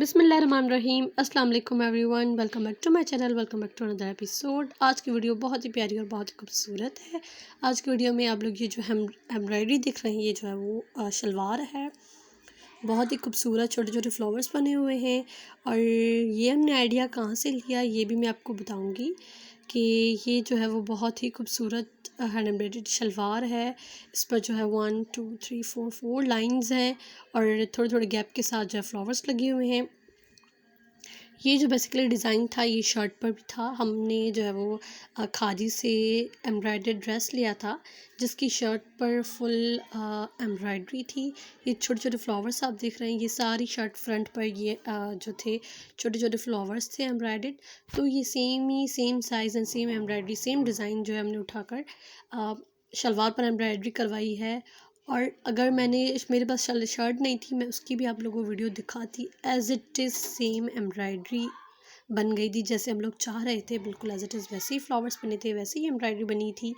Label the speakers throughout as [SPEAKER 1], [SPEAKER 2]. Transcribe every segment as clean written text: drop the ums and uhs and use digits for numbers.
[SPEAKER 1] बिस्मिल्लाहिर्रहमानिर्रहीम अस्सलाम वालेकुम everyone, welcome back to my channel, welcome back to another episode. आज की वीडियो बहुत ही प्यारी और बहुत ही खूबसूरत है। आज की वीडियो में आप लोग ये जो हम एम्ब्रॉयडरी दिख रही है, ये जो है वो शलवार है। बहुत ही खूबसूरत छोटे छोटे फ्लावर्स बने हुए हैं। और ये हमने आइडिया कहाँ से लिया ये भी मैं आपको बताऊँगी कि ये जो है वो बहुत ही खूबसूरत हैंड एम्ब्रॉयडर्ड शलवार है। इस पर जो है 1 2 3 4 लाइंस हैं और थोड़े थोड़े गैप के साथ जो है फ्लावर्स लगे हुए हैं। ये जो बेसिकली डिज़ाइन था ये शर्ट पर भी था। हमने जो है वो खादी से एम्ब्रॉयडर्ड ड्रेस लिया था जिसकी शर्ट पर फुल एम्ब्रॉयडरी थी। ये छोटे छोटे फ्लावर्स आप देख रहे हैं, ये सारी शर्ट फ्रंट पर ये जो थे छोटे छोटे फ्लावर्स थे एम्ब्रॉयडर्ड। तो ये same size and same embroidery same design जो है हमने उठाकर शलवार पर एम्ब्रॉयडरी करवाई है। और अगर मेरे पास शर्ट नहीं थी, मैं उसकी भी आप लोगों को वीडियो दिखाती। As it is same embroidery बन गई थी जैसे हम लोग चाह रहे थे, बिल्कुल एज़ इट इज़ वैसे ही फ्लावर्स बने थे, वैसे ही एम्ब्रॉयडरी बनी थी।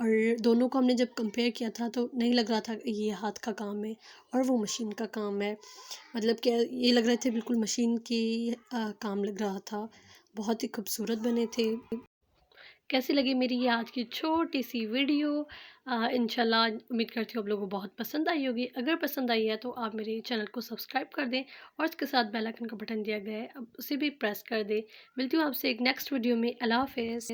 [SPEAKER 1] और दोनों को हमने जब कंपेयर किया था तो नहीं लग रहा था कि ये हाथ का काम है और वो मशीन का काम है। मतलब कि ये लग रहे थे बिल्कुल मशीन की काम लग रहा था। बहुत ही खूबसूरत बने थे। कैसी लगी मेरी ये आज की छोटी सी वीडियो? इंशाल्लाह उम्मीद करती हूँ आप लोगों को बहुत पसंद आई होगी। अगर पसंद आई है तो आप मेरे चैनल को सब्सक्राइब कर दें और उसके साथ बेल आइकन का बटन दिया गया है, अब उसे भी प्रेस कर दें। मिलती हूँ आपसे एक नेक्स्ट वीडियो में। अल्लाह हाफ़िज़।